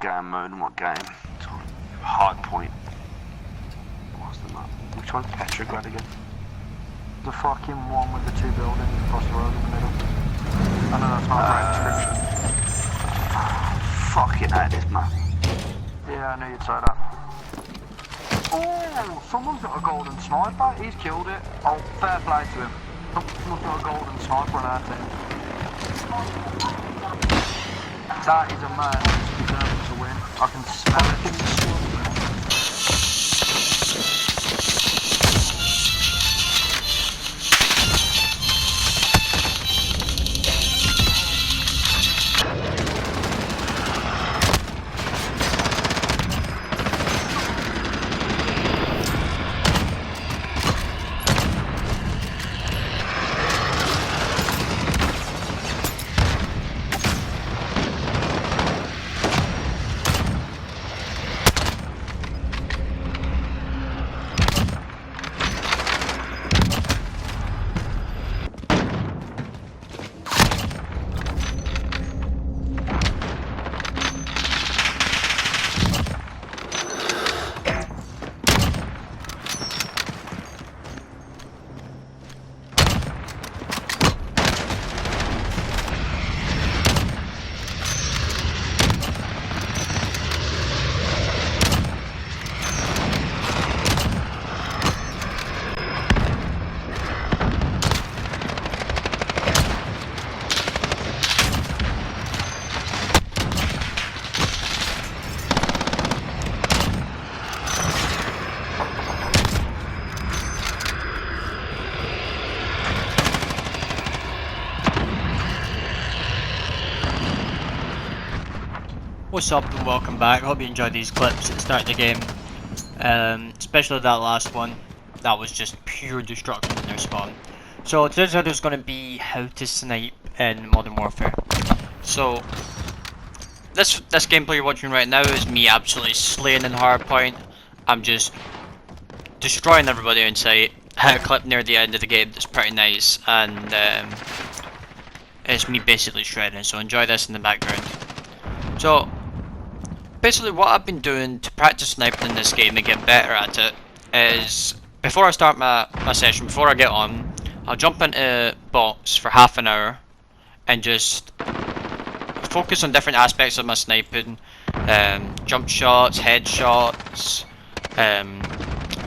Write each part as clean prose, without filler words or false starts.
game mode and what game? Hard point. What's the map? Which one's Petrograd again? The fucking one with the two buildings across the road in the middle. I know that's not the right description. Fucking hate this map. Yeah, I knew you'd say that. Oh, someone's got a golden sniper. He's killed it. Oh, fair play to him. Someone's got a golden sniper on our team. That is a man who's determined to win. I can smell it in the smoke. What's up and welcome back. Hope you enjoyed these clips at the start of the game. Especially that last one. That was just pure destruction in their spawn. So today's video is going to be how to snipe in Modern Warfare. So this gameplay you're watching right now is me absolutely slaying in hardpoint. I'm just destroying everybody in sight. Hit a clip near the end of the game that's pretty nice, and it's me basically shredding. So enjoy this in the background. So basically what I've been doing to practice sniping in this game and get better at it is, before I start my session, before I get on, I'll jump into box for half an hour and just focus on different aspects of my sniping, jump shots, headshots,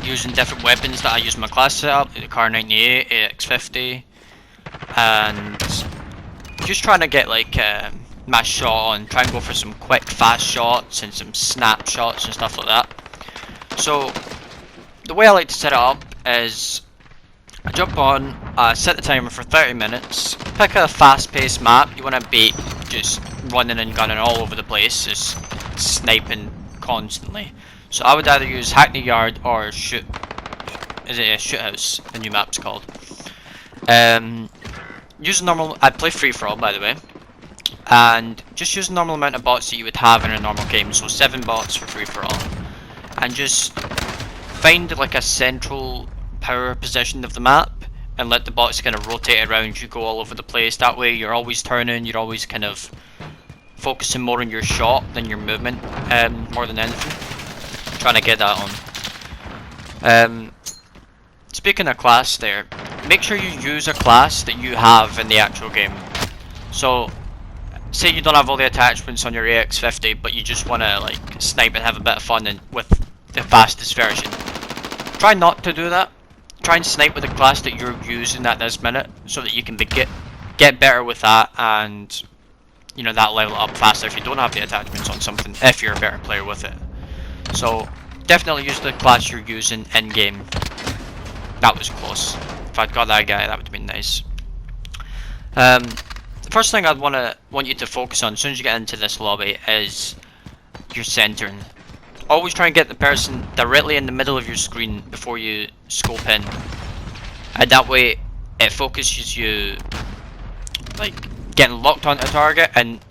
using different weapons that I use in my class setup, like the Car 98, AX50, and just trying to get like my shot on, try and go for some quick fast shots and some snapshots and stuff like that. So the way I like to set it up is I jump on, set the timer for 30 minutes, pick a fast paced map. You want to be just running and gunning all over the place, just sniping constantly. So I would either use Hackney Yard or Shoot House, the new map's called. Use normal, I play free for all, by the way. And just use the normal amount of bots that you would have in a normal game, so 7 bots for free for all, and just find like a central power position of the map and let the bots kind of rotate around you, go all over the place. That way you're always turning, you're always kind of focusing more on your shot than your movement, more than anything, trying to get that on. Speaking of class there, make sure you use a class that you have in the actual game. So say you don't have all the attachments on your AX50, but you just want to like snipe and have a bit of fun with the fastest version. Try not to do that. Try and snipe with the class that you're using at this minute, so that you can get better with that, and you know, that level up faster if you don't have the attachments on something, if you're a better player with it. So definitely use the class you're using in game. That was close. If I'd got that guy, that would have been nice. The first thing I'd want you to focus on as soon as you get into this lobby is your centering. Always try and get the person directly in the middle of your screen before you scope in, and that way it focuses you like getting locked onto a target, and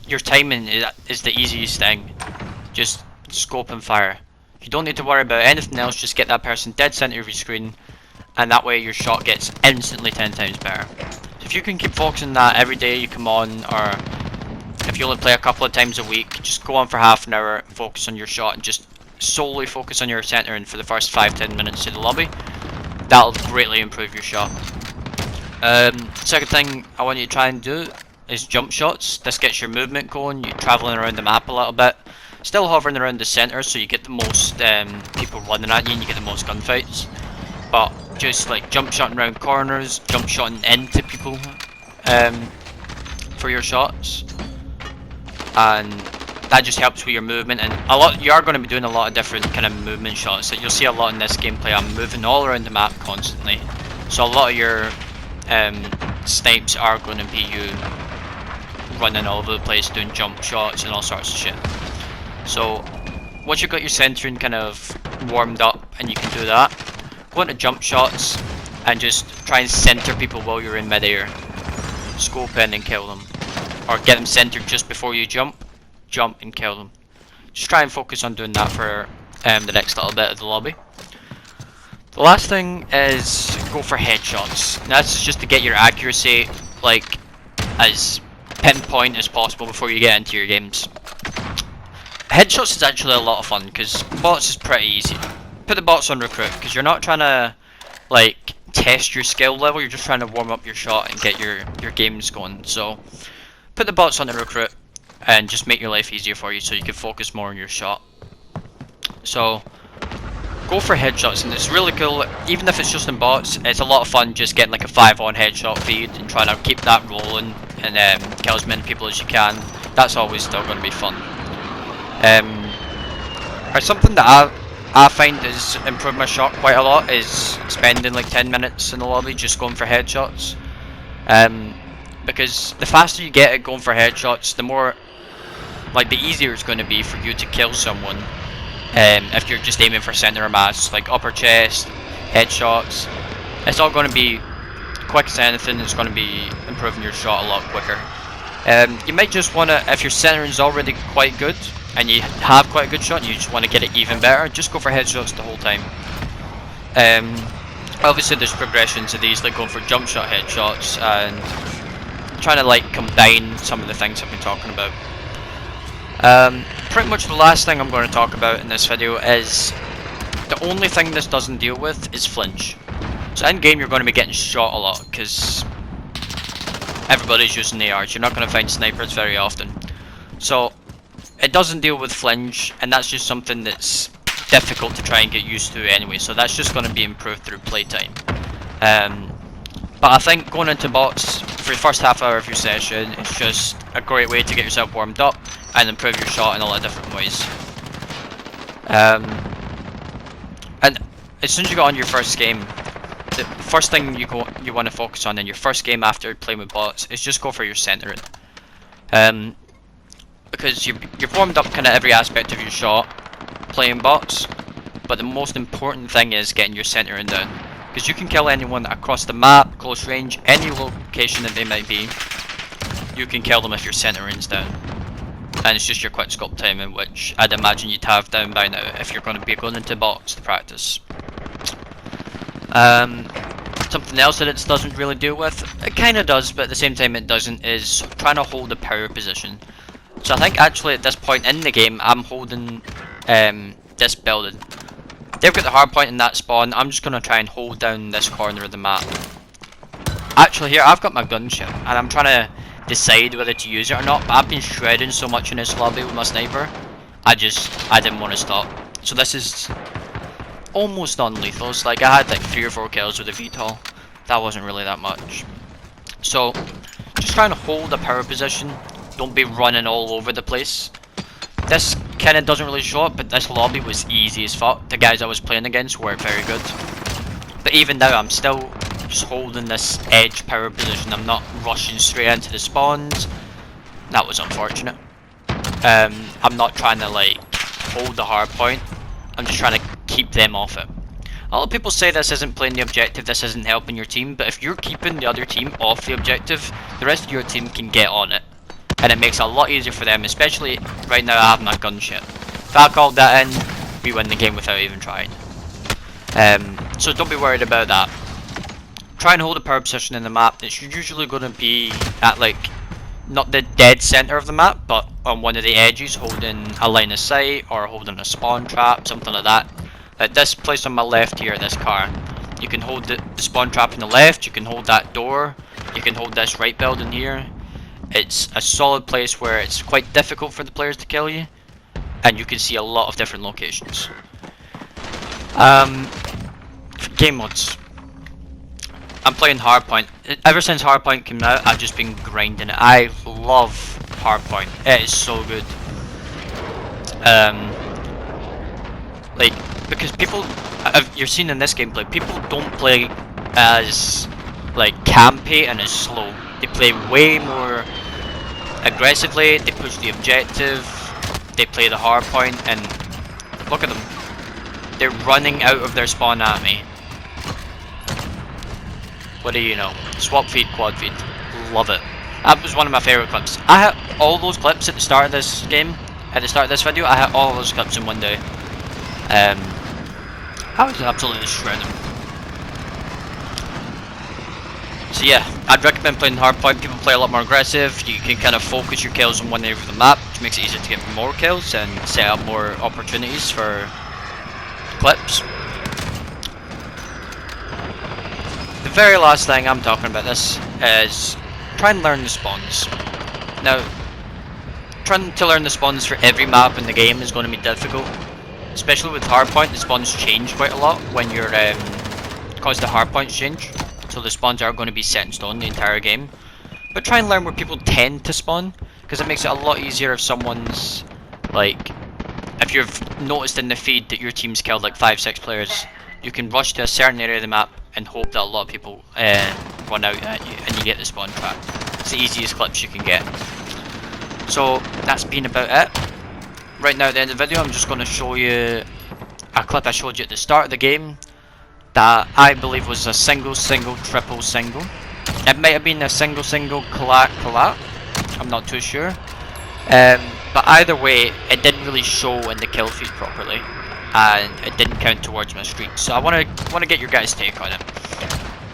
your timing is the easiest thing. Just scope and fire. You don't need to worry about anything else, just get that person dead center of your screen, and that way your shot gets instantly 10 times better. If you can keep focusing on that every day you come on, or if you only play a couple of times a week, just go on for half an hour, focus on your shot, and just solely focus on your centering for the first 5-10 minutes of the lobby. That'll greatly improve your shot. Second thing I want you to try and do is jump shots. This gets your movement going, you're travelling around the map a little bit. Still hovering around the centre, so you get the most people running at you and you get the most gunfights. But just like jump shotting around corners, jump shotting into people for your shots, and that just helps with your movement. And you are going to be doing a lot of different kind of movement shots that you'll see a lot in this gameplay. I'm moving all around the map constantly, so a lot of your snipes are going to be you running all over the place doing jump shots and all sorts of shit. So once you've got your centering kind of warmed up and you can do that, go into jump shots and just try and center people while you're in midair. Scope in and kill them, or get them centered just before you jump and kill them. Just try and focus on doing that for the next little bit of the lobby. The last thing is go for headshots. Now, this is just to get your accuracy like as pinpoint as possible before you get into your games. Headshots is actually a lot of fun because bots is pretty easy. Put the bots on recruit because you're not trying to like test your skill level, you're just trying to warm up your shot and get your games going. So put the bots on the recruit and just make your life easier for you so you can focus more on your shot. So go for headshots, and it's really cool. Even if it's just in bots, it's a lot of fun just getting like a 5-on headshot feed and trying to keep that rolling and kill as many people as you can. That's always still going to be fun. Or something that I find has improved my shot quite a lot is spending like 10 minutes in the lobby just going for headshots. Because the faster you get at going for headshots, the more, like, the easier it's going to be for you to kill someone. If you're just aiming for center of mass, like upper chest, headshots, it's all going to be quick as anything. It's going to be improving your shot a lot quicker. You might just want to, if your centering is already quite good and you have quite a good shot and you just want to get it even better, just go for headshots the whole time. Obviously there's progressions of these, like going for jump shot headshots and trying to like combine some of the things I've been talking about. Pretty much the last thing I'm going to talk about in this video is the only thing this doesn't deal with is flinch. So in game you're going to be getting shot a lot because everybody's using ARs. You're not going to find snipers very often. So it doesn't deal with flinch, and that's just something that's difficult to try and get used to anyway. So that's just going to be improved through playtime. But I think going into bots for the first half hour of your session is just a great way to get yourself warmed up and improve your shot in a lot of different ways. And as soon as you get on your first game, the first thing you want to focus on in your first game after playing with bots is just go for your centering. Because you've warmed up kind of every aspect of your shot playing bots, but the most important thing is getting your centering down. Because you can kill anyone across the map, close range, any location that they might be, you can kill them if your centering's down. And it's just your quick scope timing, which I'd imagine you'd have down by now if you're going to be going into bots to practice. Something else that it doesn't really deal with, it kind of does, but at the same time it doesn't, is trying to hold a power position. So I think actually at this point in the game I'm holding this building. They've got the hard point in that spawn. I'm just going to try and hold down this corner of the map. Actually here I've got my gunship and I'm trying to decide whether to use it or not, but I've been shredding so much in this lobby with my sniper, I didn't want to stop. So this is almost non-lethal. It's like I had like 3 or 4 kills with a VTOL. That wasn't really that much. So just trying to hold a power position. Don't be running all over the place. This kind of doesn't really show up, but this lobby was easy as fuck. The guys I was playing against were very good. But even now I'm still just holding this edge power position. I'm not rushing straight into the spawns. That was unfortunate. I'm not trying to like hold the hard point. I'm just trying to keep them off it. A lot of people say this isn't playing the objective, this isn't helping your team, but if you're keeping the other team off the objective, the rest of your team can get on it. And it makes it a lot easier for them, especially right now I have my gunship. If I called that in, we win the game without even trying. So don't be worried about that. Try and hold a power position in the map. It's usually going to be at like not the dead center of the map, but on one of the edges, holding a line of sight or holding a spawn trap, something like that. Like this place on my left here, this car. You can hold the spawn trap on the left, you can hold that door, you can hold this right building here. It's a solid place where it's quite difficult for the players to kill you, and you can see a lot of different locations. Game mods. I'm playing Hardpoint. Ever since Hardpoint came out, I've just been grinding it. I love Hardpoint. It is so good. Like, because people, you're seeing in this gameplay, people don't play as like campy and as slow. They play way more aggressively. They push the objective. They play the hardpoint, and look at them. They're running out of their spawn at me. What do you know? Swap feed, quad feed. Love it. That was one of my favorite clips. I had all those clips at the start of this game. At the start of this video, I had all those clips in one day. I was absolutely shredding. So yeah, I'd recommend playing Hardpoint. People play a lot more aggressive. You can kind of focus your kills on one area of the map, which makes it easier to get more kills and set up more opportunities for clips. The very last thing I'm talking about this is try and learn the spawns. Now, trying to learn the spawns for every map in the game is going to be difficult. Especially with Hardpoint, the spawns change quite a lot when you're, because the hardpoints change. So the spawns aren't going to be set in stone the entire game. But try and learn where people tend to spawn, because it makes it a lot easier if someone's, like, if you've noticed in the feed that your team's killed like 5-6 players, you can rush to a certain area of the map and hope that a lot of people run out at you and you get the spawn trap. It's the easiest clips you can get. So that's been about it. Right now at the end of the video, I'm just going to show you a clip I showed you at the start of the game that I believe was a single, triple, single. It might have been a single, collat. I'm not too sure. But either way, it didn't really show in the kill feed properly, and it didn't count towards my streak. So I want to get your guys' take on it.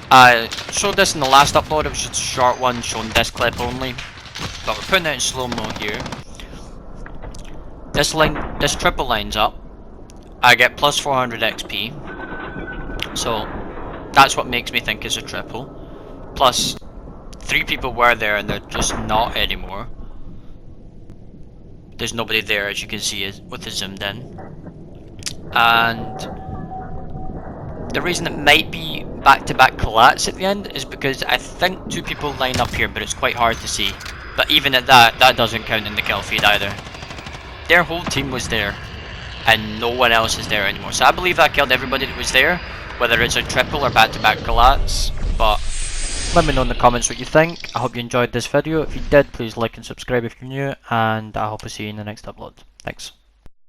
I showed this in the last upload. It was just a short one showing this clip only, but we're putting it in slow mo here. This triple lines up. I get plus 400 XP. So that's what makes me think it's a triple. Plus 3 people were there and they're just not anymore. There's nobody there, as you can see with the zoomed in. And the reason it might be back-to-back collats at the end is because I think 2 people line up here, but it's quite hard to see. But even at that doesn't count in the kill feed either. Their whole team was there, and no one else is there anymore. So I believe I killed everybody that was there, whether it's a triple or back-to-back collats. But let me know in the comments what you think. I hope you enjoyed this video. If you did, please like and subscribe if you're new, and I hope to see you in the next upload. Thanks.